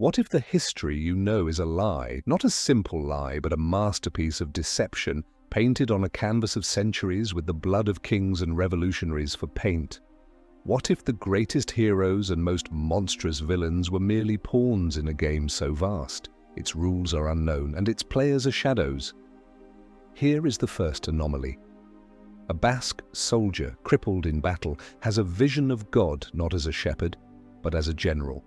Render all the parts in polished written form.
What if the history you know is a lie, not a simple lie, but a masterpiece of deception, painted on a canvas of centuries with the blood of kings and revolutionaries for paint? What if the greatest heroes and most monstrous villains were merely pawns in a game so vast? Its rules are unknown, and its players are shadows. Here is the first anomaly. A Basque soldier, crippled in battle, has a vision of God not as a shepherd, but as a general.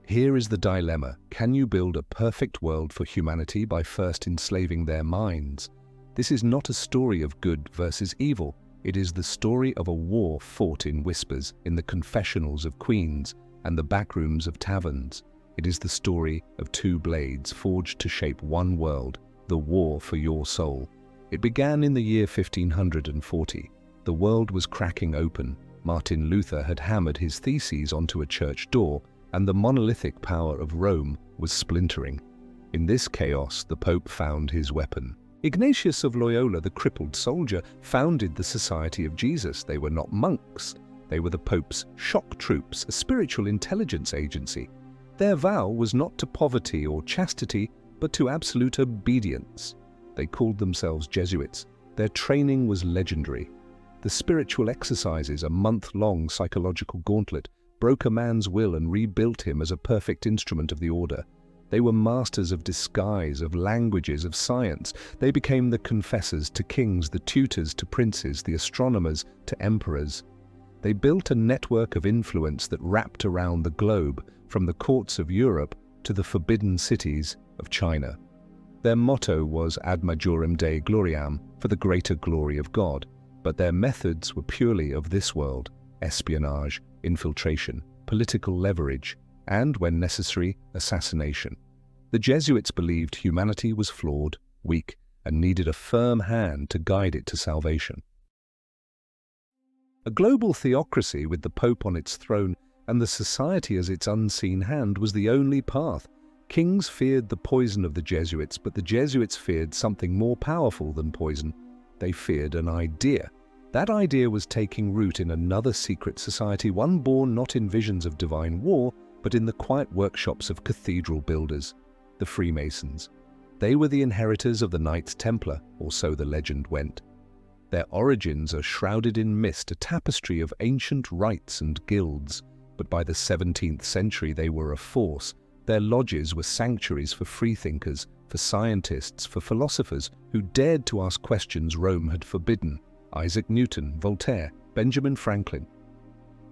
Here is the dilemma. Can you build a perfect world for humanity by first enslaving their minds? This is not a story of good versus evil. It is the story of a war fought in whispers, in the confessionals of queens and the backrooms of taverns. It is the story of two blades forged to shape one world, the war for your soul. It began in the year 1540. The world was cracking open. Martin Luther had hammered his theses onto a church door, and the monolithic power of Rome was splintering. In this chaos, the Pope found his weapon. Ignatius of Loyola, the crippled soldier, founded the Society of Jesus. They were not monks. They were the Pope's shock troops, a spiritual intelligence agency. Their vow was not to poverty or chastity, but to absolute obedience. They called themselves Jesuits. Their training was legendary. The spiritual exercises, a month-long psychological gauntlet, broke a man's will and rebuilt him as a perfect instrument of the order. They were masters of disguise, of languages, of science. They became the confessors to kings, the tutors to princes, the astronomers to emperors. They built a network of influence that wrapped around the globe, from the courts of Europe to the forbidden cities of China. Their motto was Ad majorem Dei gloriam, for the greater glory of God, but their methods were purely of this world: espionage, infiltration, political leverage, and, when necessary, assassination. The Jesuits believed humanity was flawed, weak, and needed a firm hand to guide it to salvation. A global theocracy with the Pope on its throne and the society as its unseen hand was the only path. Kings feared the poison of the Jesuits, but the Jesuits feared something more powerful than poison. They feared an idea. That idea was taking root in another secret society, one born not in visions of divine war, but in the quiet workshops of cathedral builders, the Freemasons. They were the inheritors of the Knights Templar, or so the legend went. Their origins are shrouded in mist, a tapestry of ancient rites and guilds, but by the 17th century they were a force. Their lodges were sanctuaries for freethinkers, for scientists, for philosophers who dared to ask questions Rome had forbidden. Isaac Newton, Voltaire, Benjamin Franklin.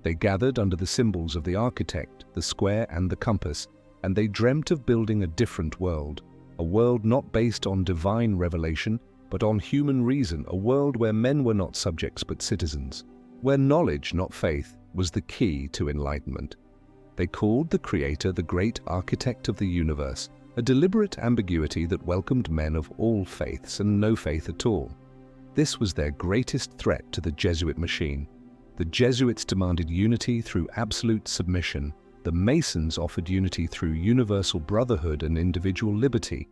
They gathered under the symbols of the architect, the square and the compass, and they dreamt of building a different world, a world not based on divine revelation, but on human reason, a world where men were not subjects but citizens, where knowledge, not faith, was the key to enlightenment. They called the Creator the great architect of the universe, a deliberate ambiguity that welcomed men of all faiths and no faith at all. This was their greatest threat to the Jesuit machine. The Jesuits demanded unity through absolute submission. The Masons offered unity through universal brotherhood and individual liberty.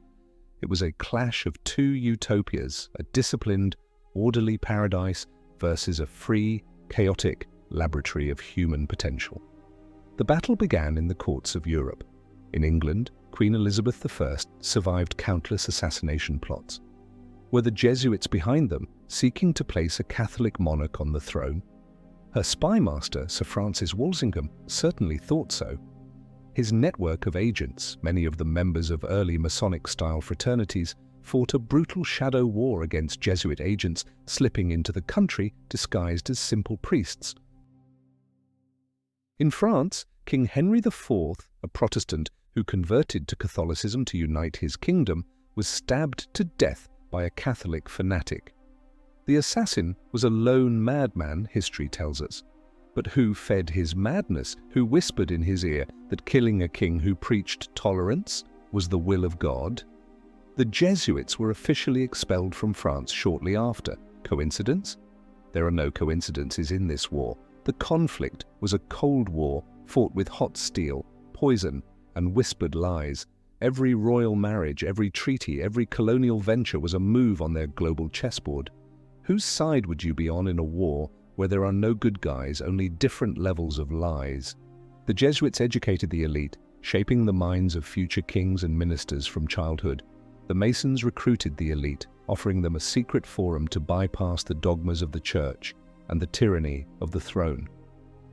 It was a clash of two utopias, a disciplined, orderly paradise versus a free, chaotic laboratory of human potential. The battle began in the courts of Europe. In England, Queen Elizabeth I survived countless assassination plots. Were the Jesuits behind them, seeking to place a Catholic monarch on the throne? Her spymaster, Sir Francis Walsingham, certainly thought so. His network of agents, many of them members of early Masonic-style fraternities, fought a brutal shadow war against Jesuit agents slipping into the country disguised as simple priests. In France, King Henry IV, a Protestant who converted to Catholicism to unite his kingdom, was stabbed to death by a Catholic fanatic. The assassin was a lone madman, history tells us. But who fed his madness? Who whispered in his ear that killing a king who preached tolerance was the will of God? The Jesuits were officially expelled from France shortly after. Coincidence? There are no coincidences in this war. The conflict was a cold war fought with hot steel, poison, and whispered lies. Every royal marriage, every treaty, every colonial venture was a move on their global chessboard. Whose side would you be on in a war where there are no good guys, only different levels of lies? The Jesuits educated the elite. Shaping the minds of future kings and ministers from childhood, the Masons recruited the elite, offering them a secret forum to bypass the dogmas of the church and the tyranny of the throne.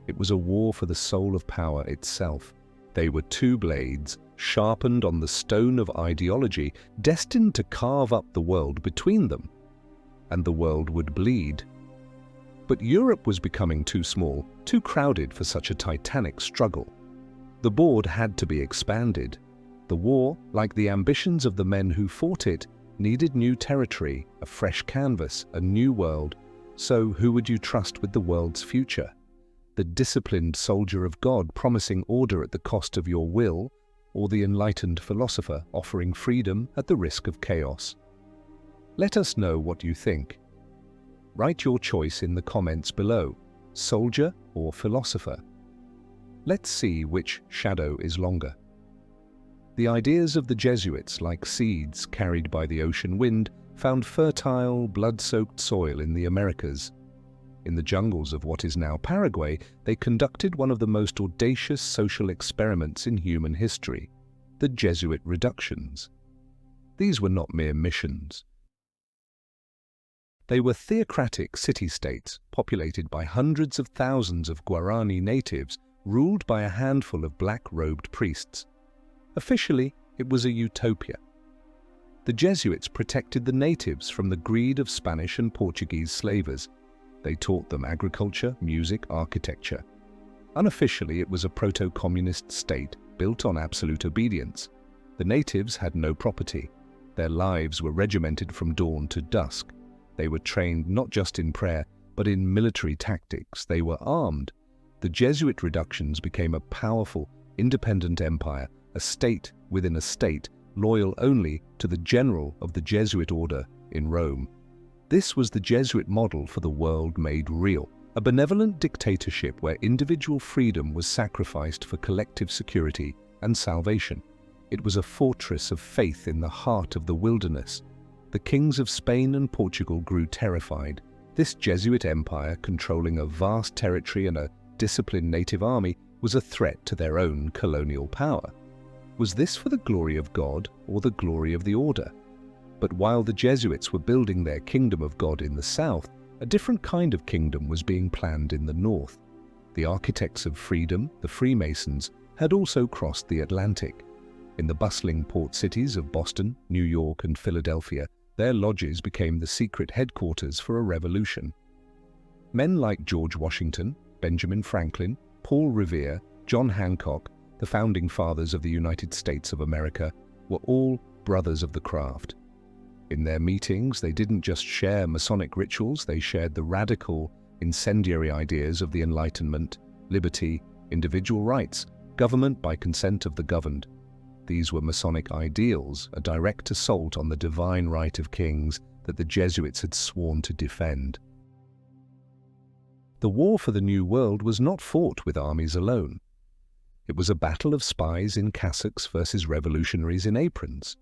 It was a war for the soul of power itself. They were two blades, sharpened on the stone of ideology, destined to carve up the world between them. And the world would bleed. But Europe was becoming too small, too crowded for such a titanic struggle. The board had to be expanded. The war, like the ambitions of the men who fought it, needed new territory, a fresh canvas, a new world. So who would you trust with the world's future? The disciplined soldier of God promising order at the cost of your will, or the enlightened philosopher offering freedom at the risk of chaos? Let us know what you think. Write your choice in the comments below, soldier or philosopher. Let's see which shadow is longer. The ideas of the Jesuits, like seeds carried by the ocean wind, found fertile, blood-soaked soil in the Americas. In the jungles of what is now Paraguay, they conducted one of the most audacious social experiments in human history, the Jesuit reductions. These were not mere missions. They were theocratic city-states populated by hundreds of thousands of Guarani natives, ruled by a handful of black-robed priests. Officially, it was a utopia. The Jesuits protected the natives from the greed of Spanish and Portuguese slavers. They taught them agriculture, music, architecture. Unofficially, it was a proto-communist state built on absolute obedience. The natives had no property. Their lives were regimented from dawn to dusk. They were trained not just in prayer, but in military tactics. They were armed. The Jesuit reductions became a powerful, independent empire, a state within a state, loyal only to the general of the Jesuit order in Rome. This was the Jesuit model for the world made real, a benevolent dictatorship where individual freedom was sacrificed for collective security and salvation. It was a fortress of faith in the heart of the wilderness. The kings of Spain and Portugal grew terrified. This Jesuit empire, controlling a vast territory and a disciplined native army, was a threat to their own colonial power. Was this for the glory of God or the glory of the order? But while the Jesuits were building their kingdom of God in the south, a different kind of kingdom was being planned in the north. The architects of freedom, the Freemasons, had also crossed the Atlantic. In the bustling port cities of Boston, New York, and Philadelphia, their lodges became the secret headquarters for a revolution. Men like George Washington, Benjamin Franklin, Paul Revere, John Hancock, the founding fathers of the United States of America, were all brothers of the craft. In their meetings, they didn't just share Masonic rituals, they shared the radical, incendiary ideas of the Enlightenment, liberty, individual rights, government by consent of the governed. These were Masonic ideals, a direct assault on the divine right of kings that the Jesuits had sworn to defend. The war for the New World was not fought with armies alone. It was a battle of spies in cassocks versus revolutionaries in aprons.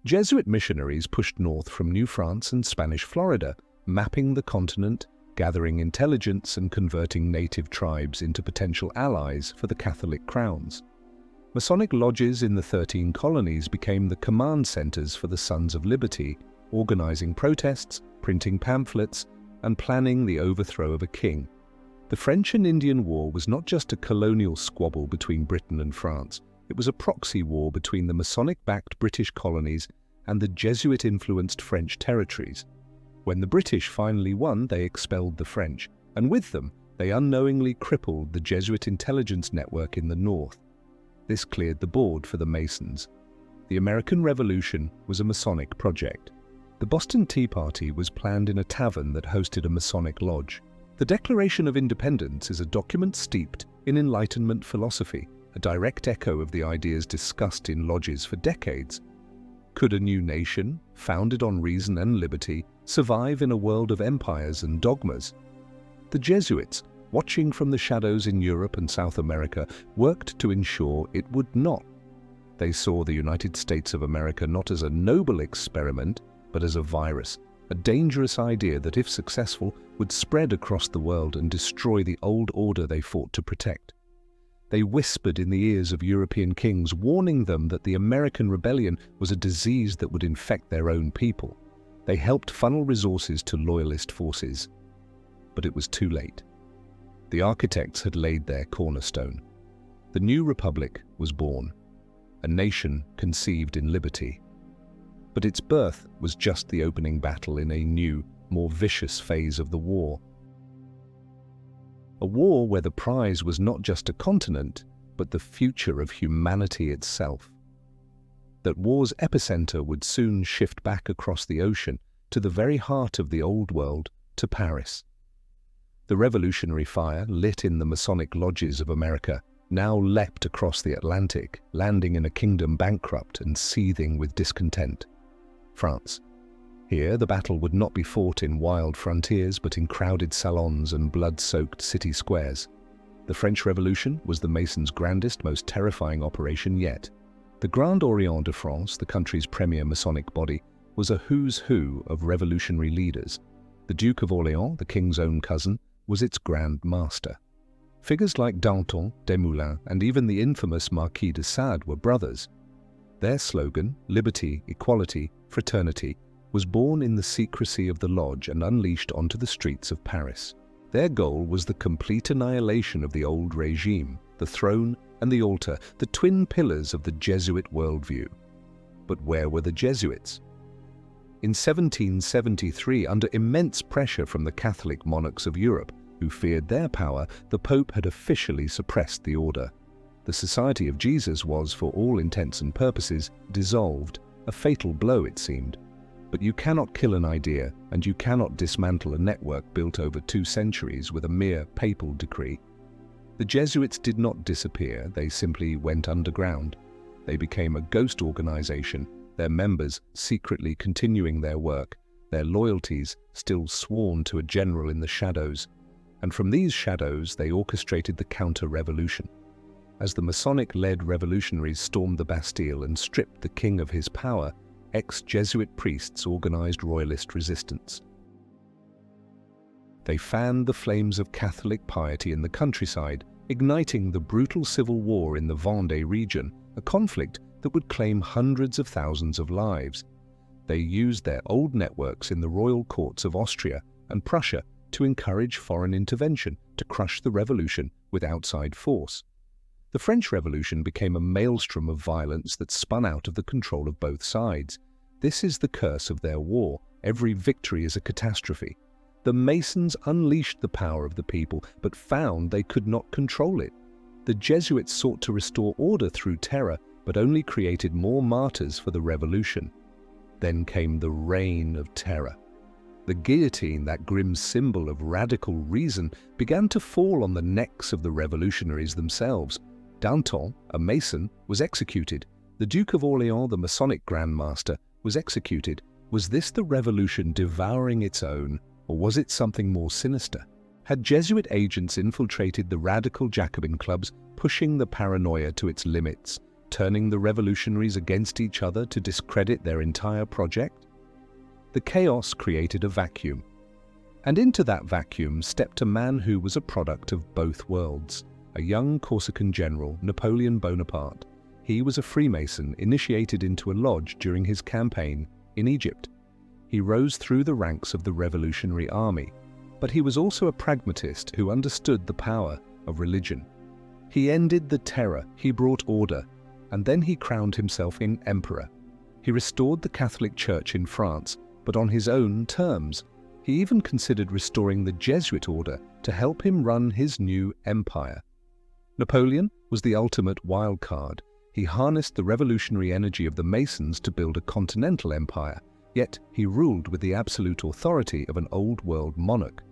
Jesuit missionaries pushed north from New France and Spanish Florida, mapping the continent, gathering intelligence and converting native tribes into potential allies for the Catholic crowns. Masonic lodges in the 13 colonies became the command centers for the Sons of Liberty, organizing protests, printing pamphlets, and planning the overthrow of a king. The French and Indian War was not just a colonial squabble between Britain and France. It was a proxy war between the Masonic-backed British colonies and the Jesuit-influenced French territories. When the British finally won, they expelled the French, and with them, they unknowingly crippled the Jesuit intelligence network in the north. This cleared the board for the Masons. The American Revolution was a Masonic project. The Boston Tea Party was planned in a tavern that hosted a Masonic lodge. The Declaration of Independence is a document steeped in Enlightenment philosophy, a direct echo of the ideas discussed in lodges for decades. Could a new nation, founded on reason and liberty, survive in a world of empires and dogmas? The Jesuits, watching from the shadows in Europe and South America, worked to ensure it would not. They saw the United States of America not as a noble experiment, but as a virus, a dangerous idea that, if successful, would spread across the world and destroy the old order they fought to protect. They whispered in the ears of European kings, warning them that the American rebellion was a disease that would infect their own people. They helped funnel resources to loyalist forces. But it was too late. The architects had laid their cornerstone. The new republic was born, a nation conceived in liberty. But its birth was just the opening battle in a new, more vicious phase of the war. A war where the prize was not just a continent, but the future of humanity itself. That war's epicenter would soon shift back across the ocean to the very heart of the old world, to Paris. The revolutionary fire, lit in the Masonic lodges of America, now leapt across the Atlantic, landing in a kingdom bankrupt and seething with discontent: France. Here, the battle would not be fought in wild frontiers, but in crowded salons and blood-soaked city squares. The French Revolution was the Masons' grandest, most terrifying operation yet. The Grand Orient de France, the country's premier Masonic body, was a who's who of revolutionary leaders. The Duke of Orléans, the king's own cousin, was its Grand Master. Figures like Danton, Desmoulins, and even the infamous Marquis de Sade were brothers. Their slogan, liberty, equality, fraternity, was born in the secrecy of the lodge and unleashed onto the streets of Paris. Their goal was the complete annihilation of the old regime, the throne and the altar, the twin pillars of the Jesuit worldview. But where were the Jesuits? In 1773, under immense pressure from the Catholic monarchs of Europe, who feared their power, the Pope had officially suppressed the order. The Society of Jesus was, for all intents and purposes, dissolved, a fatal blow it seemed. But you cannot kill an idea, and you cannot dismantle a network built over 2 centuries with a mere papal decree. The Jesuits did not disappear, they simply went underground. They became a ghost organization, their members secretly continuing their work, their loyalties still sworn to a general in the shadows. And from these shadows they orchestrated the counter-revolution. As the Masonic-led revolutionaries stormed the Bastille and stripped the king of his power, ex-Jesuit priests organized royalist resistance. They fanned the flames of Catholic piety in the countryside, igniting the brutal civil war in the Vendée region, a conflict that would claim hundreds of thousands of lives. They used their old networks in the royal courts of Austria and Prussia to encourage foreign intervention to crush the revolution with outside force. The French Revolution became a maelstrom of violence that spun out of the control of both sides. This is the curse of their war. Every victory is a catastrophe. The Masons unleashed the power of the people, but found they could not control it. The Jesuits sought to restore order through terror, but only created more martyrs for the revolution. Then came the reign of terror. The guillotine, that grim symbol of radical reason, began to fall on the necks of the revolutionaries themselves. Danton, a Mason, was executed. The Duke of Orléans, the Masonic Grand Master, was executed. Was this the revolution devouring its own, or was it something more sinister? Had Jesuit agents infiltrated the radical Jacobin clubs, pushing the paranoia to its limits, turning the revolutionaries against each other to discredit their entire project? The chaos created a vacuum. And into that vacuum stepped a man who was a product of both worlds. A young Corsican general, Napoleon Bonaparte. He was a Freemason initiated into a lodge during his campaign in Egypt. He rose through the ranks of the Revolutionary Army, but he was also a pragmatist who understood the power of religion. He ended the terror, he brought order, and then he crowned himself emperor. He restored the Catholic Church in France, but on his own terms. He even considered restoring the Jesuit order to help him run his new empire. Napoleon was the ultimate wild card. He harnessed the revolutionary energy of the Masons to build a continental empire, yet he ruled with the absolute authority of an old-world monarch.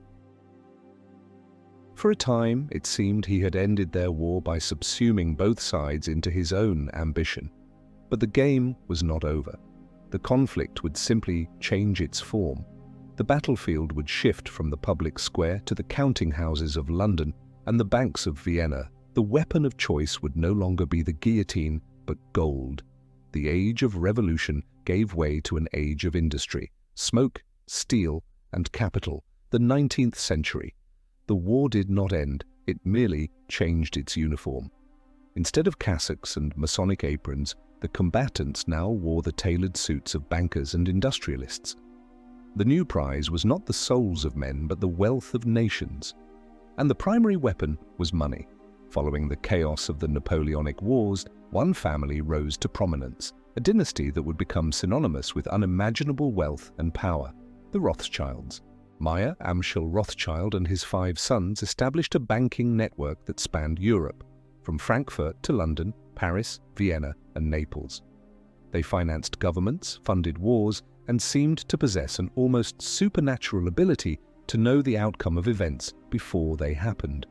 For a time, it seemed he had ended their war by subsuming both sides into his own ambition. But the game was not over. The conflict would simply change its form. The battlefield would shift from the public square to the counting houses of London and the banks of Vienna. The weapon of choice would no longer be the guillotine, but gold. The age of revolution gave way to an age of industry, smoke, steel, and capital, the 19th century. The war did not end, it merely changed its uniform. Instead of cassocks and Masonic aprons, the combatants now wore the tailored suits of bankers and industrialists. The new prize was not the souls of men, but the wealth of nations. And the primary weapon was money. Following the chaos of the Napoleonic Wars, one family rose to prominence, a dynasty that would become synonymous with unimaginable wealth and power, the Rothschilds. Meyer Amschel Rothschild and his 5 sons established a banking network that spanned Europe, from Frankfurt to London, Paris, Vienna, and Naples. They financed governments, funded wars, and seemed to possess an almost supernatural ability to know the outcome of events before they happened.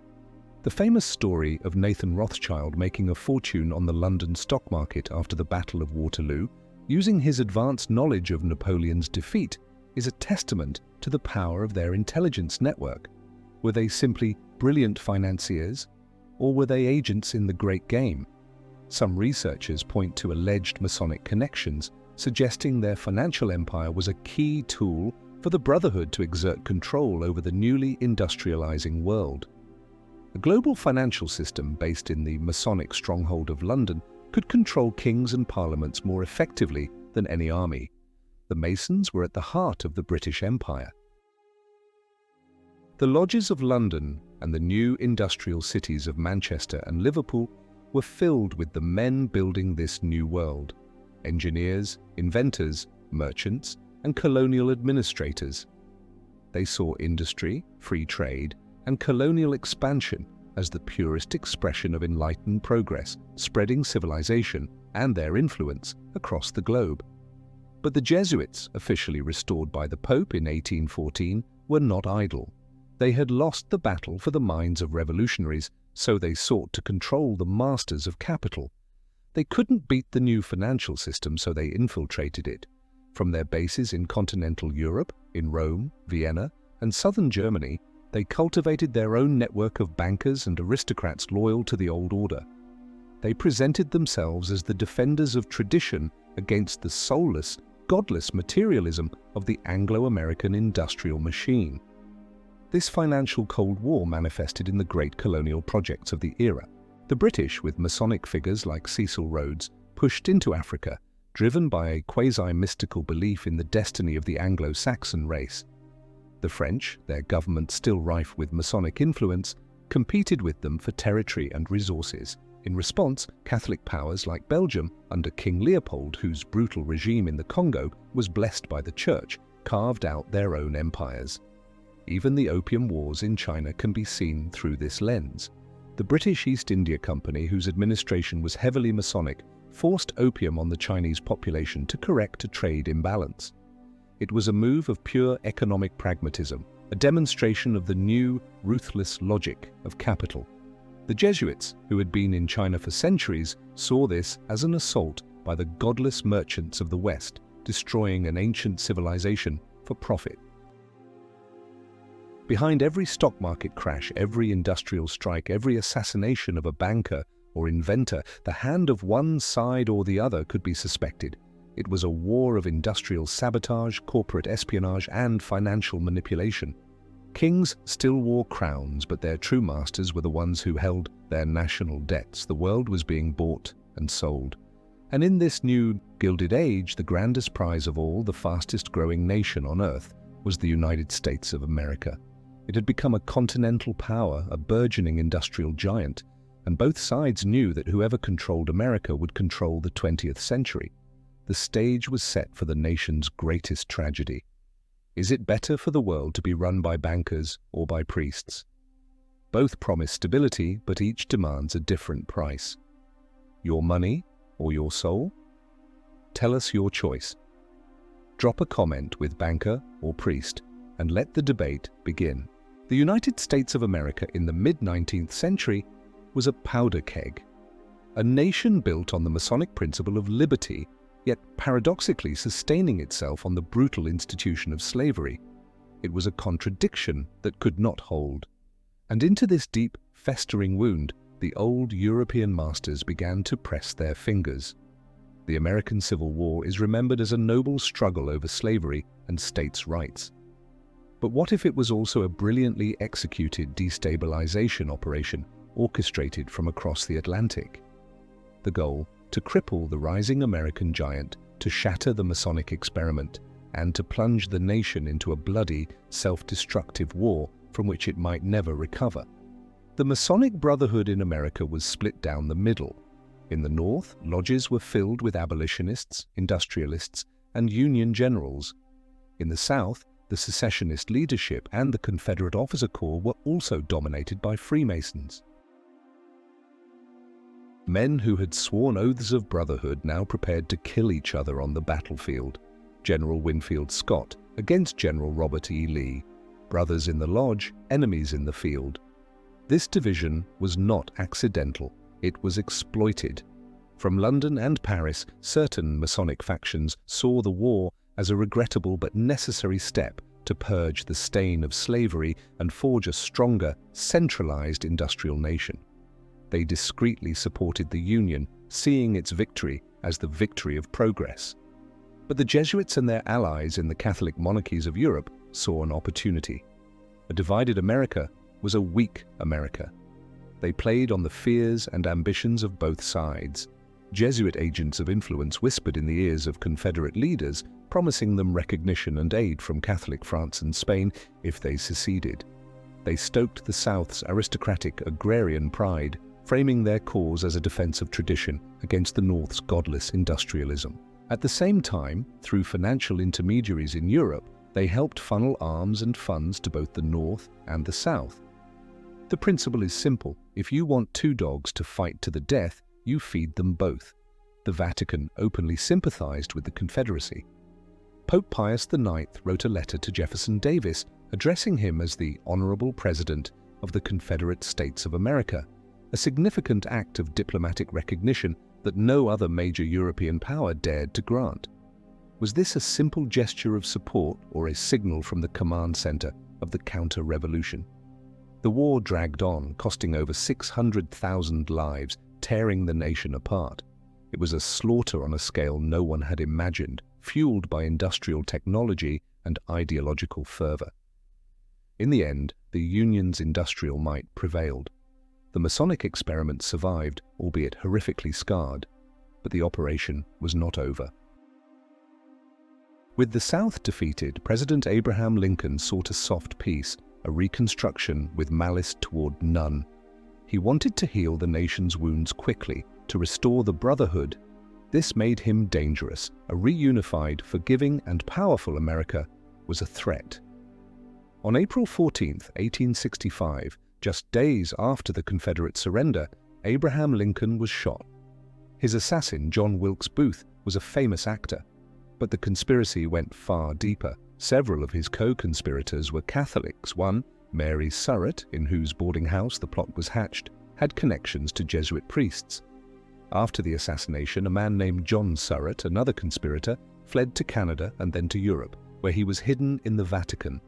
The famous story of Nathan Rothschild making a fortune on the London stock market after the Battle of Waterloo, using his advanced knowledge of Napoleon's defeat, is a testament to the power of their intelligence network. Were they simply brilliant financiers, or were they agents in the great game? Some researchers point to alleged Masonic connections, suggesting their financial empire was a key tool for the Brotherhood to exert control over the newly industrializing world. A global financial system based in the Masonic stronghold of London could control kings and parliaments more effectively than any army. The Masons were at the heart of the British Empire. The lodges of London and the new industrial cities of Manchester and Liverpool were filled with the men building this new world: engineers, inventors, merchants, and colonial administrators. They saw industry, free trade, and colonial expansion as the purest expression of enlightened progress, spreading civilization and their influence across the globe. But the Jesuits, officially restored by the Pope in 1814, were not idle. They had lost the battle for the minds of revolutionaries, so they sought to control the masters of capital. They couldn't beat the new financial system, so they infiltrated it. From their bases in continental Europe, in Rome, Vienna, and southern Germany, they cultivated their own network of bankers and aristocrats loyal to the old order. They presented themselves as the defenders of tradition against the soulless, godless materialism of the Anglo-American industrial machine. This financial Cold War manifested in the great colonial projects of the era. The British, with Masonic figures like Cecil Rhodes, pushed into Africa, driven by a quasi-mystical belief in the destiny of the Anglo-Saxon race. The French, their government still rife with Masonic influence, competed with them for territory and resources. In response, Catholic powers like Belgium, under King Leopold, whose brutal regime in the Congo was blessed by the Church, carved out their own empires. Even the Opium Wars in China can be seen through this lens. The British East India Company, whose administration was heavily Masonic, forced opium on the Chinese population to correct a trade imbalance. It was a move of pure economic pragmatism, a demonstration of the new, ruthless logic of capital. The Jesuits, who had been in China for centuries, saw this as an assault by the godless merchants of the West, destroying an ancient civilization for profit. Behind every stock market crash, every industrial strike, every assassination of a banker or inventor, the hand of one side or the other could be suspected. It was a war of industrial sabotage, corporate espionage, and financial manipulation. Kings still wore crowns, but their true masters were the ones who held their national debts. The world was being bought and sold. And in this new Gilded Age, the grandest prize of all, the fastest-growing nation on Earth, was the United States of America. It had become a continental power, a burgeoning industrial giant, and both sides knew that whoever controlled America would control the 20th century. The stage was set for the nation's greatest tragedy. Is it better for the world to be run by bankers or by priests? Both promise stability, but each demands a different price. Your money or your soul? Tell us your choice. Drop a comment with banker or priest, and let the debate begin. The United States of America in the mid-19th century was a powder keg, a nation built on the Masonic principle of liberty, yet paradoxically sustaining itself on the brutal institution of slavery. It was a contradiction that could not hold. And into this deep, festering wound, the old European masters began to press their fingers. The American Civil War is remembered as a noble struggle over slavery and states' rights. But what if it was also a brilliantly executed destabilization operation orchestrated from across the Atlantic? The goal: to cripple the rising American giant, to shatter the Masonic experiment, and to plunge the nation into a bloody, self-destructive war from which it might never recover. The Masonic Brotherhood in America was split down the middle. In the North, lodges were filled with abolitionists, industrialists, and Union generals. In the South, the secessionist leadership and the Confederate officer corps were also dominated by Freemasons. Men who had sworn oaths of brotherhood now prepared to kill each other on the battlefield. General Winfield Scott against General Robert E. Lee. Brothers in the lodge, enemies in the field. This division was not accidental. It was exploited. From London and Paris, certain Masonic factions saw the war as a regrettable but necessary step to purge the stain of slavery and forge a stronger, centralized industrial nation. They discreetly supported the Union, seeing its victory as the victory of progress. But the Jesuits and their allies in the Catholic monarchies of Europe saw an opportunity. A divided America was a weak America. They played on the fears and ambitions of both sides. Jesuit agents of influence whispered in the ears of Confederate leaders, promising them recognition and aid from Catholic France and Spain if they seceded. They stoked the South's aristocratic agrarian pride, framing their cause as a defense of tradition against the North's godless industrialism. At the same time, through financial intermediaries in Europe, they helped funnel arms and funds to both the North and the South. The principle is simple. If you want two dogs to fight to the death, you feed them both. The Vatican openly sympathized with the Confederacy. Pope Pius IX wrote a letter to Jefferson Davis, addressing him as the Honorable President of the Confederate States of America, a significant act of diplomatic recognition that no other major European power dared to grant. Was this a simple gesture of support or a signal from the command center of the counter-revolution? The war dragged on, costing over 600,000 lives, tearing the nation apart. It was a slaughter on a scale no one had imagined, fueled by industrial technology and ideological fervor. In the end, the Union's industrial might prevailed. The Masonic experiment survived, albeit horrifically scarred, but the operation was not over. With the South defeated, President Abraham Lincoln sought a soft peace, a reconstruction with malice toward none. He wanted to heal the nation's wounds quickly, to restore the brotherhood. This made him dangerous. A reunified, forgiving, and powerful America was a threat. On April 14, 1865, just days after the Confederate surrender, Abraham Lincoln was shot. His assassin, John Wilkes Booth, was a famous actor, but the conspiracy went far deeper. Several of his co-conspirators were Catholics. One, Mary Surratt, in whose boarding house the plot was hatched, had connections to Jesuit priests. After the assassination, a man named John Surratt, another conspirator, fled to Canada and then to Europe, where he was hidden in the Vatican.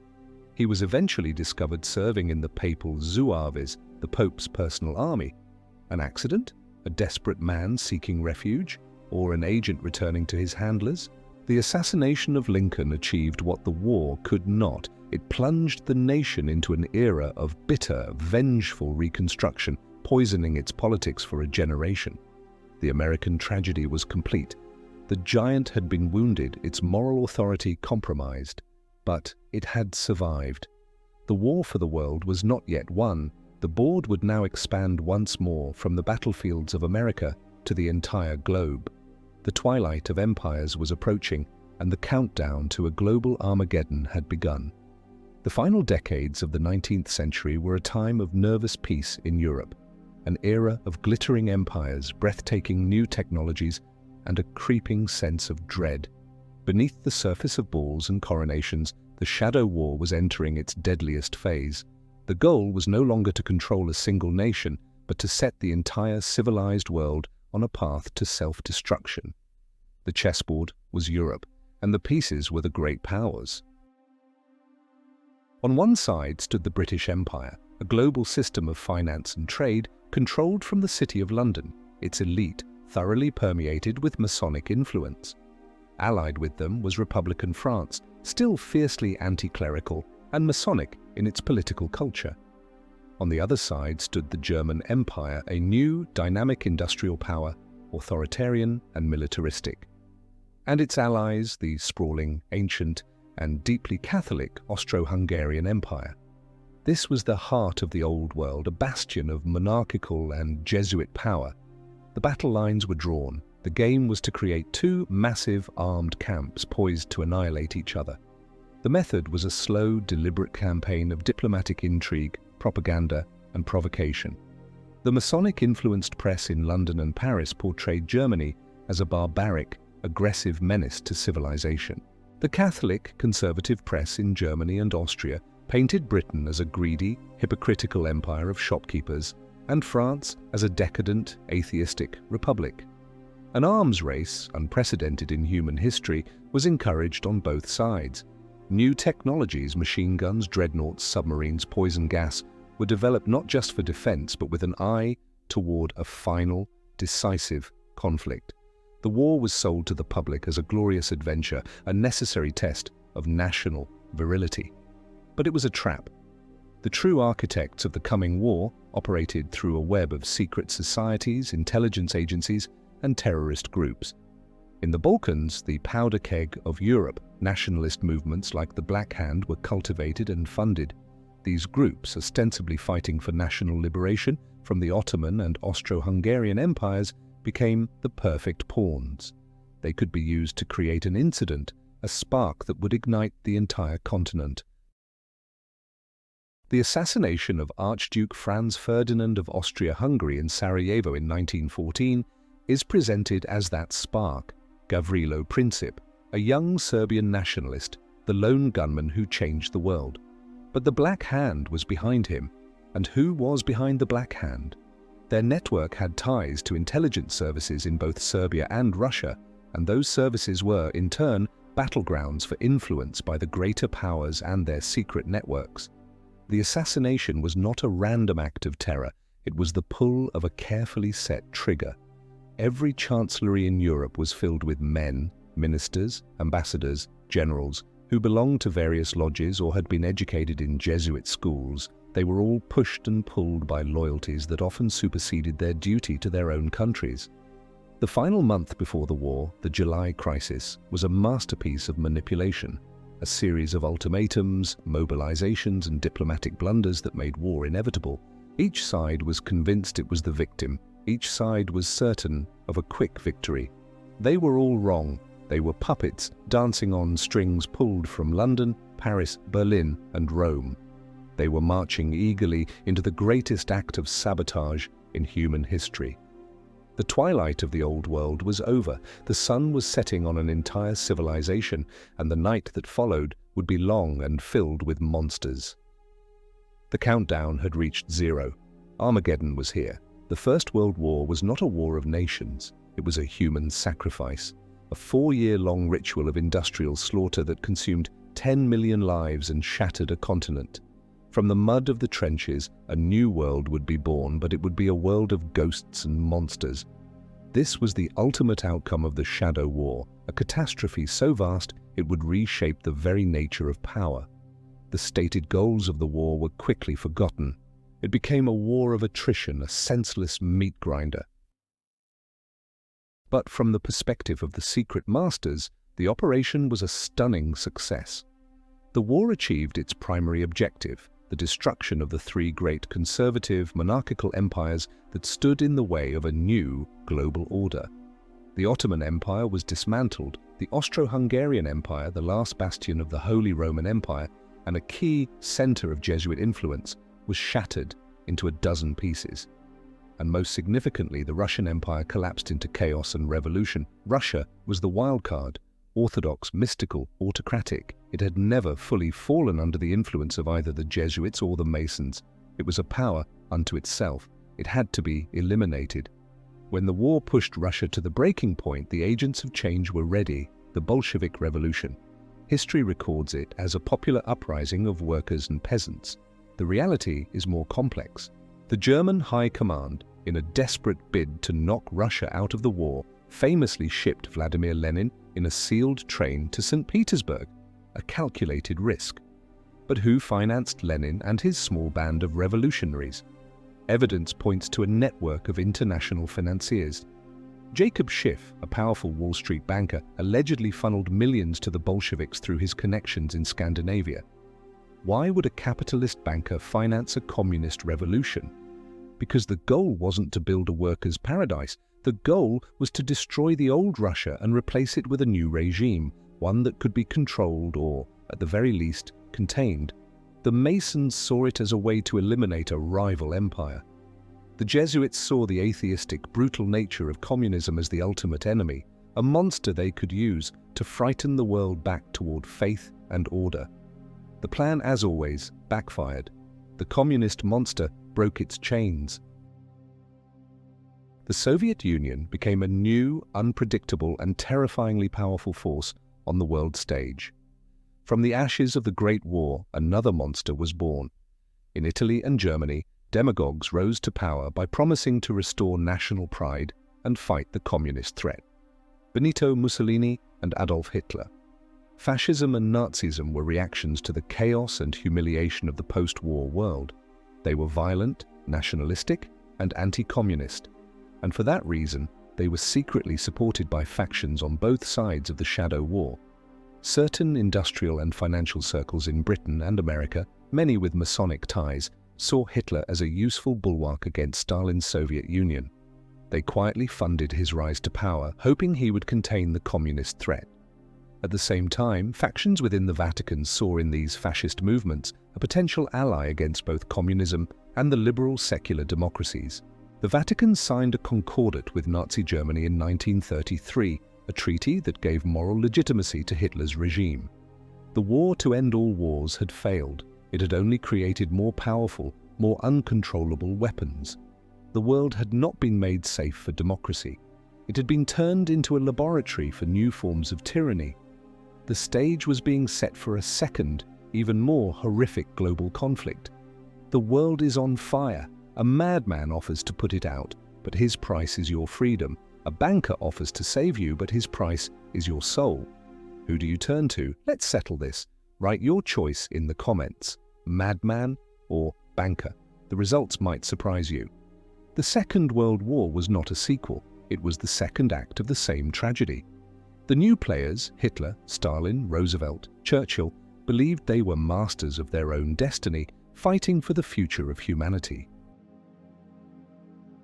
He was eventually discovered serving in the papal Zouaves, the Pope's personal army. An accident? A desperate man seeking refuge? Or an agent returning to his handlers? The assassination of Lincoln achieved what the war could not. It plunged the nation into an era of bitter, vengeful reconstruction, poisoning its politics for a generation. The American tragedy was complete. The giant had been wounded, its moral authority compromised. But it had survived. The war for the world was not yet won. The board would now expand once more from the battlefields of America to the entire globe. The twilight of empires was approaching, and the countdown to a global Armageddon had begun. The final decades of the 19th century were a time of nervous peace in Europe, an era of glittering empires, breathtaking new technologies, and a creeping sense of dread. Beneath the surface of balls and coronations, the shadow war was entering its deadliest phase. The goal was no longer to control a single nation, but to set the entire civilized world on a path to self-destruction. The chessboard was Europe, and the pieces were the great powers. On one side stood the British Empire, a global system of finance and trade controlled from the City of London, its elite thoroughly permeated with Masonic influence. Allied with them was Republican France, still fiercely anti-clerical and Masonic in its political culture. On the other side stood the German Empire, a new, dynamic industrial power authoritarian and militaristic. And its allies, the sprawling, ancient, and deeply Catholic Austro-Hungarian Empire. This was the heart of the Old World, a bastion of monarchical and Jesuit power. The battle lines were drawn. The game was to create two massive armed camps poised to annihilate each other. The method was a slow, deliberate campaign of diplomatic intrigue, propaganda, and provocation. The Masonic-influenced press in London and Paris portrayed Germany as a barbaric, aggressive menace to civilization. The Catholic, conservative press in Germany and Austria painted Britain as a greedy, hypocritical empire of shopkeepers, and France as a decadent, atheistic republic. An arms race, unprecedented in human history, was encouraged on both sides. New technologies, machine guns, dreadnoughts, submarines, poison gas, were developed not just for defense, but with an eye toward a final, decisive conflict. The war was sold to the public as a glorious adventure, a necessary test of national virility. But it was a trap. The true architects of the coming war operated through a web of secret societies, intelligence agencies, and terrorist groups. In the Balkans, the powder keg of Europe, nationalist movements like the Black Hand were cultivated and funded. These groups, ostensibly fighting for national liberation from the Ottoman and Austro-Hungarian empires, became the perfect pawns. They could be used to create an incident, a spark that would ignite the entire continent. The assassination of Archduke Franz Ferdinand of Austria-Hungary in Sarajevo in 1914 is presented as that spark. Gavrilo Princip, a young Serbian nationalist, the lone gunman who changed the world. But the Black Hand was behind him. And who was behind the Black Hand? Their network had ties to intelligence services in both Serbia and Russia, and those services were, in turn, battlegrounds for influence by the greater powers and their secret networks. The assassination was not a random act of terror, it was the pull of a carefully set trigger. Every chancellery in Europe was filled with men, ministers, ambassadors, generals, who belonged to various lodges or had been educated in Jesuit schools. They were all pushed and pulled by loyalties that often superseded their duty to their own countries. The final month before the war, the July crisis, was a masterpiece of manipulation, a series of ultimatums, mobilizations, and diplomatic blunders that made war inevitable. Each side was convinced it was the victim. Each side was certain of a quick victory. They were all wrong. They were puppets dancing on strings pulled from London, Paris, Berlin, and Rome. They were marching eagerly into the greatest act of sabotage in human history. The twilight of the Old World was over. The sun was setting on an entire civilization, and the night that followed would be long and filled with monsters. The countdown had reached zero. Armageddon was here. The First World War was not a war of nations. It was a human sacrifice, a 4-year-long ritual of industrial slaughter that consumed 10 million lives and shattered a continent. From the mud of the trenches, a new world would be born, but it would be a world of ghosts and monsters. This was the ultimate outcome of the Shadow War, a catastrophe so vast it would reshape the very nature of power. The stated goals of the war were quickly forgotten. It became a war of attrition, a senseless meat grinder. But from the perspective of the secret masters, the operation was a stunning success. The war achieved its primary objective, the destruction of the three great conservative monarchical empires that stood in the way of a new global order. The Ottoman Empire was dismantled, the Austro-Hungarian Empire, the last bastion of the Holy Roman Empire, and a key center of Jesuit influence, was shattered into a dozen pieces. And most significantly, the Russian Empire collapsed into chaos and revolution. Russia was the wild card, orthodox, mystical, autocratic. It had never fully fallen under the influence of either the Jesuits or the Masons. It was a power unto itself. It had to be eliminated. When the war pushed Russia to the breaking point, the agents of change were ready, the Bolshevik Revolution. History records it as a popular uprising of workers and peasants. The reality is more complex. The German High Command, in a desperate bid to knock Russia out of the war, famously shipped Vladimir Lenin in a sealed train to St. Petersburg, a calculated risk. But who financed Lenin and his small band of revolutionaries? Evidence points to a network of international financiers. Jacob Schiff, a powerful Wall Street banker, allegedly funneled millions to the Bolsheviks through his connections in Scandinavia. Why would a capitalist banker finance a communist revolution? Because the goal wasn't to build a workers' paradise. The goal was to destroy the old Russia and replace it with a new regime, one that could be controlled or, at the very least, contained. The Masons saw it as a way to eliminate a rival empire. The Jesuits saw the atheistic, brutal nature of communism as the ultimate enemy, a monster they could use to frighten the world back toward faith and order. The plan, as always, backfired. The communist monster broke its chains. The Soviet Union became a new, unpredictable, and terrifyingly powerful force on the world stage. From the ashes of the Great War, another monster was born. In Italy and Germany, demagogues rose to power by promising to restore national pride and fight the communist threat. Benito Mussolini and Adolf Hitler. Fascism and Nazism were reactions to the chaos and humiliation of the post-war world. They were violent, nationalistic, and anti-communist, and for that reason, they were secretly supported by factions on both sides of the Shadow War. Certain industrial and financial circles in Britain and America, many with Masonic ties, saw Hitler as a useful bulwark against Stalin's Soviet Union. They quietly funded his rise to power, hoping he would contain the communist threat. At the same time, factions within the Vatican saw in these fascist movements a potential ally against both communism and the liberal secular democracies. The Vatican signed a concordat with Nazi Germany in 1933, a treaty that gave moral legitimacy to Hitler's regime. The war to end all wars had failed. It had only created more powerful, more uncontrollable weapons. The world had not been made safe for democracy. It had been turned into a laboratory for new forms of tyranny. The stage was being set for a second, even more horrific global conflict. The world is on fire. A madman offers to put it out, but his price is your freedom. A banker offers to save you, but his price is your soul. Who do you turn to? Let's settle this. Write your choice in the comments. Madman or banker. The results might surprise you. The Second World War was not a sequel. It was the second act of the same tragedy. The new players, Hitler, Stalin, Roosevelt, Churchill, believed they were masters of their own destiny, fighting for the future of humanity.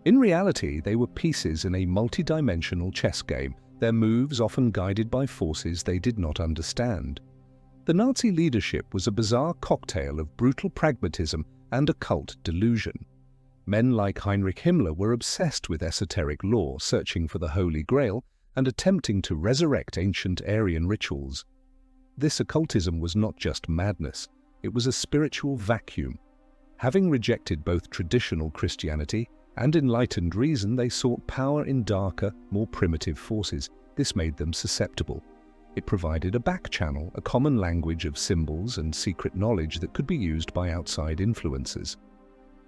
In reality, they were pieces in a multi-dimensional chess game, their moves often guided by forces they did not understand. The Nazi leadership was a bizarre cocktail of brutal pragmatism and occult delusion. Men like Heinrich Himmler were obsessed with esoteric lore, searching for the Holy Grail and attempting to resurrect ancient Aryan rituals. This occultism was not just madness, it was a spiritual vacuum. Having rejected both traditional Christianity and enlightened reason, they sought power in darker, more primitive forces. This made them susceptible. It provided a back channel, a common language of symbols and secret knowledge that could be used by outside influences.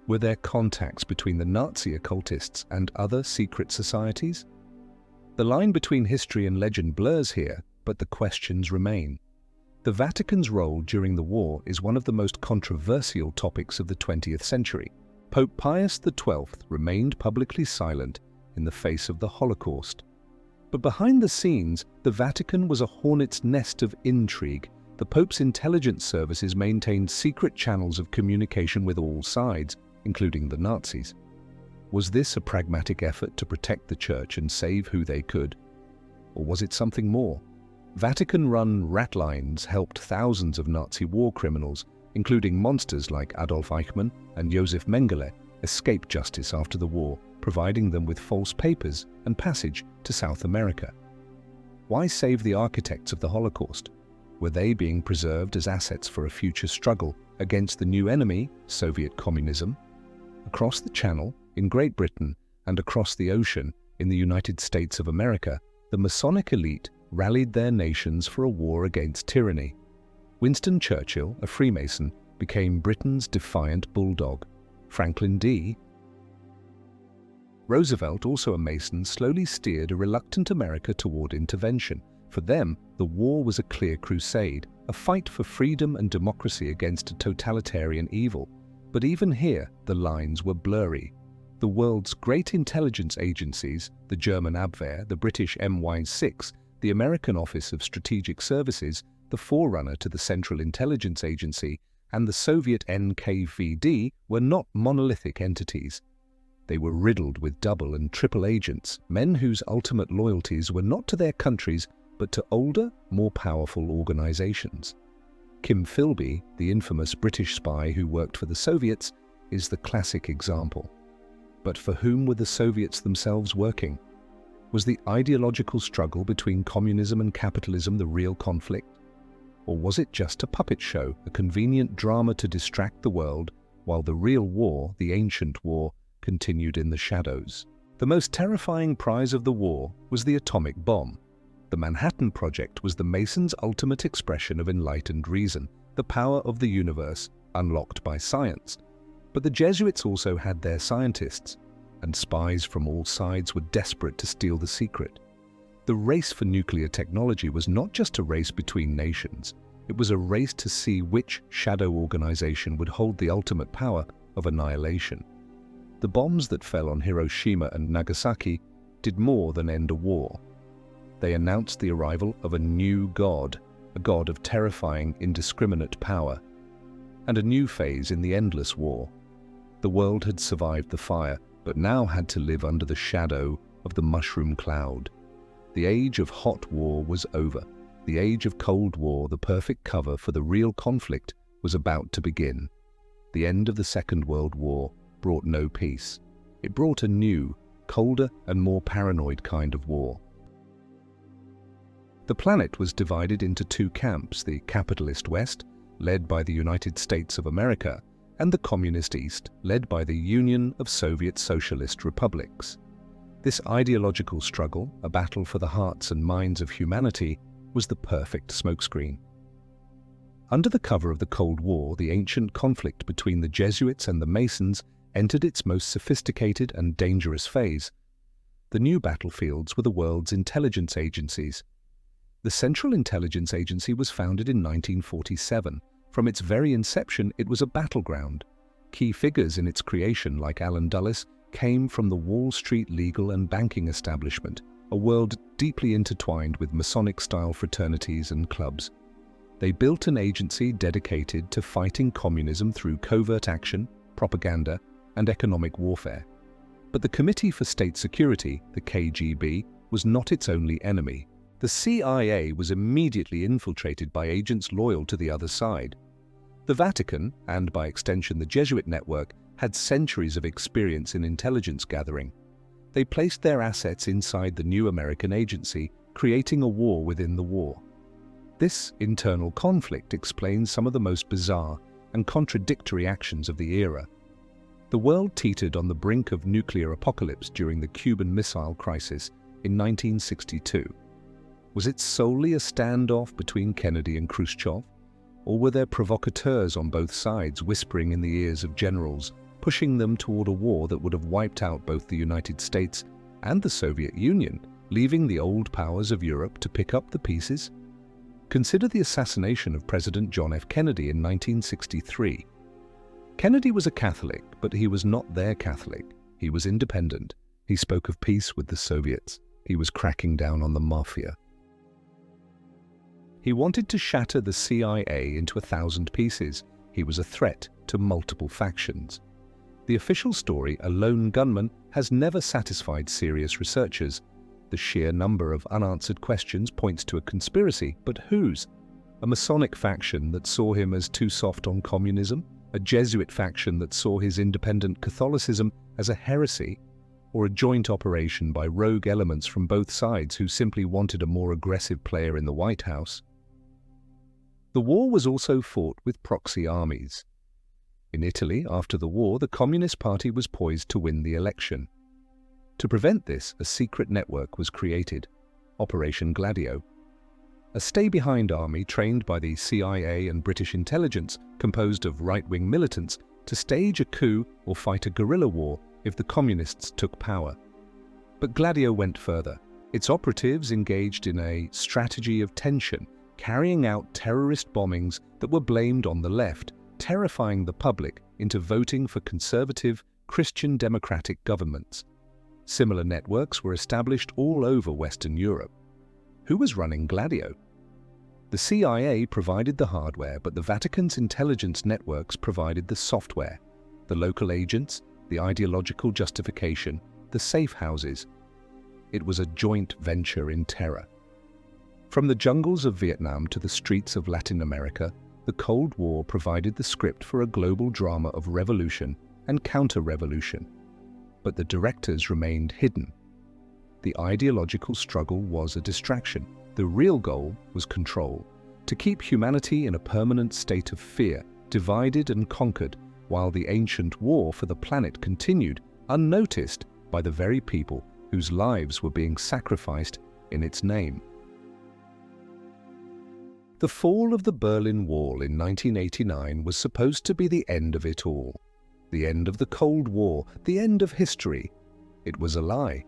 Were there contacts between the Nazi occultists and other secret societies? The line between history and legend blurs here, but the questions remain. The Vatican's role during the war is one of the most controversial topics of the 20th century. Pope Pius XII remained publicly silent in the face of the Holocaust. But behind the scenes, the Vatican was a hornet's nest of intrigue. The Pope's intelligence services maintained secret channels of communication with all sides, including the Nazis. Was this a pragmatic effort to protect the Church and save who they could? Or was it something more? Vatican-run ratlines helped thousands of Nazi war criminals, including monsters like Adolf Eichmann and Josef Mengele, escape justice after the war, providing them with false papers and passage to South America. Why save the architects of the Holocaust? Were they being preserved as assets for a future struggle against the new enemy, Soviet communism? Across the Channel, in Great Britain, and across the ocean, in the United States of America, the Masonic elite rallied their nations for a war against tyranny. Winston Churchill, a Freemason, became Britain's defiant bulldog. Franklin D. Roosevelt, also a Mason, slowly steered a reluctant America toward intervention. For them, the war was a clear crusade, a fight for freedom and democracy against a totalitarian evil. But even here, the lines were blurry. The world's great intelligence agencies, the German Abwehr, the British MI6, the American Office of Strategic Services, the forerunner to the Central Intelligence Agency, and the Soviet NKVD were not monolithic entities. They were riddled with double and triple agents, men whose ultimate loyalties were not to their countries but to older, more powerful organizations. Kim Philby, the infamous British spy who worked for the Soviets, is the classic example. But for whom were the Soviets themselves working? Was the ideological struggle between communism and capitalism the real conflict? Or was it just a puppet show, a convenient drama to distract the world, while the real war, the ancient war, continued in the shadows? The most terrifying prize of the war was the atomic bomb. The Manhattan Project was the Masons' ultimate expression of enlightened reason, the power of the universe, unlocked by science. But the Jesuits also had their scientists, and spies from all sides were desperate to steal the secret. The race for nuclear technology was not just a race between nations, it was a race to see which shadow organization would hold the ultimate power of annihilation. The bombs that fell on Hiroshima and Nagasaki did more than end a war. They announced the arrival of a new god, a god of terrifying, indiscriminate power, and a new phase in the endless war. The world had survived the fire, but now had to live under the shadow of the mushroom cloud. The age of hot war was over. The age of Cold War, the perfect cover for the real conflict, was about to begin. The end of the Second World War brought no peace. It brought a new, colder and more paranoid kind of war. The planet was divided into two camps, the capitalist West, led by the United States of America, and the communist East, led by the Union of Soviet Socialist Republics. This ideological struggle, a battle for the hearts and minds of humanity, was the perfect smokescreen. Under the cover of the Cold War, the ancient conflict between the Jesuits and the Masons entered its most sophisticated and dangerous phase. The new battlefields were the world's intelligence agencies. The Central Intelligence Agency was founded in 1947. From its very inception, it was a battleground. Key figures in its creation, like Allen Dulles, came from the Wall Street legal and banking establishment, a world deeply intertwined with Masonic-style fraternities and clubs. They built an agency dedicated to fighting communism through covert action, propaganda, and economic warfare. But the Committee for State Security, the KGB, was not its only enemy. The CIA was immediately infiltrated by agents loyal to the other side. The Vatican, and by extension the Jesuit network, had centuries of experience in intelligence gathering. They placed their assets inside the new American agency, creating a war within the war. This internal conflict explains some of the most bizarre and contradictory actions of the era. The world teetered on the brink of nuclear apocalypse during the Cuban Missile Crisis in 1962. Was it solely a standoff between Kennedy and Khrushchev? Or were there provocateurs on both sides whispering in the ears of generals, pushing them toward a war that would have wiped out both the United States and the Soviet Union, leaving the old powers of Europe to pick up the pieces? Consider the assassination of President John F. Kennedy in 1963. Kennedy was a Catholic, but he was not their Catholic. He was independent. He spoke of peace with the Soviets. He was cracking down on the mafia. He wanted to shatter the CIA into 1,000 pieces. He was a threat to multiple factions. The official story, a lone gunman, has never satisfied serious researchers. The sheer number of unanswered questions points to a conspiracy, but whose? A Masonic faction that saw him as too soft on communism? A Jesuit faction that saw his independent Catholicism as a heresy? Or a joint operation by rogue elements from both sides who simply wanted a more aggressive player in the White House? The war was also fought with proxy armies. In Italy, after the war, the Communist Party was poised to win the election. To prevent this, a secret network was created, Operation Gladio. A stay-behind army trained by the CIA and British intelligence, composed of right-wing militants, to stage a coup or fight a guerrilla war if the communists took power. But Gladio went further. Its operatives engaged in a strategy of tension, carrying out terrorist bombings that were blamed on the left, terrifying the public into voting for conservative, Christian democratic governments. Similar networks were established all over Western Europe. Who was running Gladio? The CIA provided the hardware, but the Vatican's intelligence networks provided the software, the local agents, the ideological justification, the safe houses. It was a joint venture in terror. From the jungles of Vietnam to the streets of Latin America, the Cold War provided the script for a global drama of revolution and counter-revolution. But the directors remained hidden. The ideological struggle was a distraction. The real goal was control, to keep humanity in a permanent state of fear, divided and conquered, while the ancient war for the planet continued, unnoticed by the very people whose lives were being sacrificed in its name. The fall of the Berlin Wall in 1989 was supposed to be the end of it all. The end of the Cold War, the end of history. It was a lie.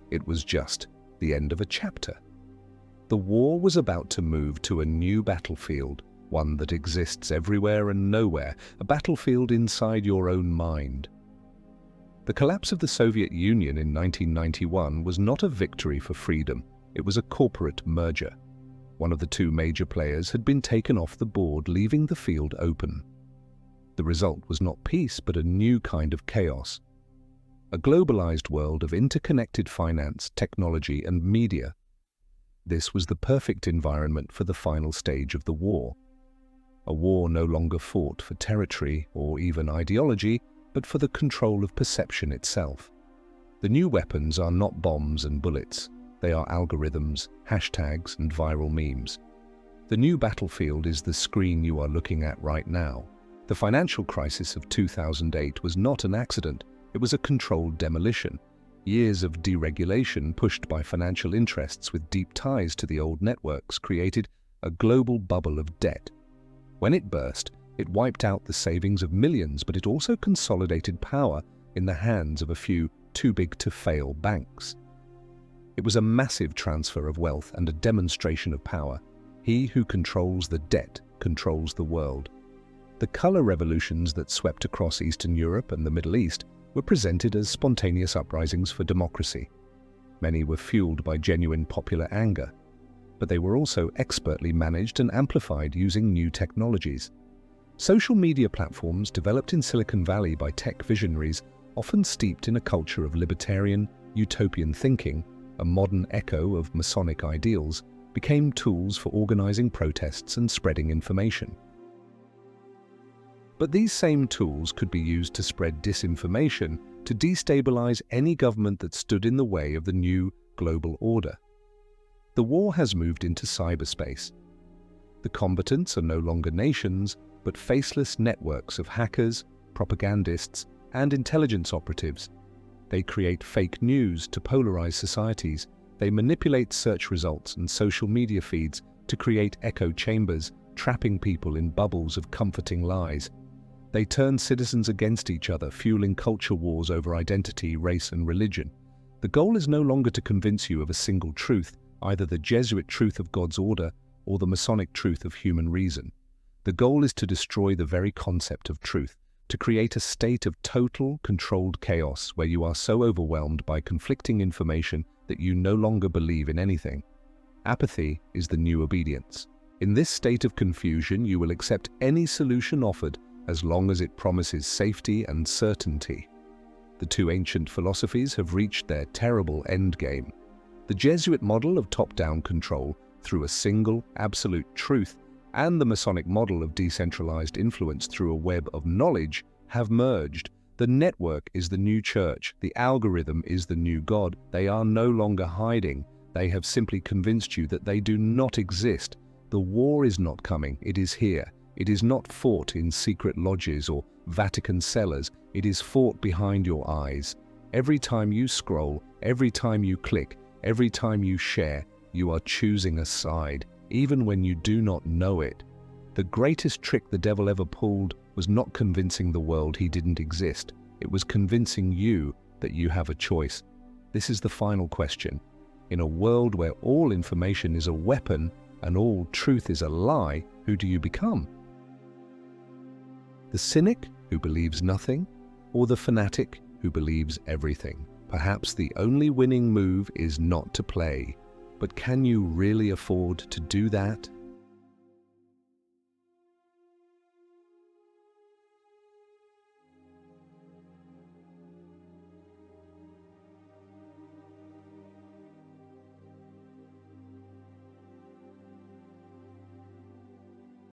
It was just the end of a chapter. The war was about to move to a new battlefield, one that exists everywhere and nowhere, a battlefield inside your own mind. The collapse of the Soviet Union in 1991 was not a victory for freedom, it was a corporate merger. One of the two major players had been taken off the board, leaving the field open. The result was not peace, but a new kind of chaos. A globalized world of interconnected finance, technology, and media. This was the perfect environment for the final stage of the war. A war no longer fought for territory or even ideology, but for the control of perception itself. The new weapons are not bombs and bullets. They are algorithms, hashtags, and viral memes. The new battlefield is the screen you are looking at right now. The financial crisis of 2008 was not an accident. It was a controlled demolition. Years of deregulation pushed by financial interests with deep ties to the old networks created a global bubble of debt. When it burst, it wiped out the savings of millions, but it also consolidated power in the hands of a few too-big-to-fail banks. It was a massive transfer of wealth and a demonstration of power. He who controls the debt controls the world. The color revolutions that swept across Eastern Europe and the Middle East were presented as spontaneous uprisings for democracy. Many were fueled by genuine popular anger, but they were also expertly managed and amplified using new technologies. Social media platforms developed in Silicon Valley by tech visionaries, often steeped in a culture of libertarian, utopian thinking, a modern echo of Masonic ideals, became tools for organizing protests and spreading information. But these same tools could be used to spread disinformation, to destabilize any government that stood in the way of the new global order. The war has moved into cyberspace. The combatants are no longer nations, but faceless networks of hackers, propagandists, and intelligence operatives. They create fake news to polarize societies. They manipulate search results and social media feeds to create echo chambers, trapping people in bubbles of comforting lies. They turn citizens against each other, fueling culture wars over identity, race, and religion. The goal is no longer to convince you of a single truth, either the Jesuit truth of God's order or the Masonic truth of human reason. The goal is to destroy the very concept of truth, to create a state of total, controlled chaos where you are so overwhelmed by conflicting information that you no longer believe in anything. Apathy is the new obedience. In this state of confusion, you will accept any solution offered as long as it promises safety and certainty. The two ancient philosophies have reached their terrible endgame. The Jesuit model of top-down control through a single, absolute truth and the Masonic model of decentralized influence through a web of knowledge have merged. The network is the new church. The algorithm is the new God. They are no longer hiding. They have simply convinced you that they do not exist. The war is not coming. It is here. It is not fought in secret lodges or Vatican cellars. It is fought behind your eyes. Every time you scroll, every time you click, every time you share, you are choosing a side, even when you do not know it. The greatest trick the devil ever pulled was not convincing the world he didn't exist. It was convincing you that you have a choice. This is the final question. In a world where all information is a weapon and all truth is a lie, who do you become? The cynic who believes nothing, or the fanatic who believes everything? Perhaps the only winning move is not to play. But can you really afford to do that?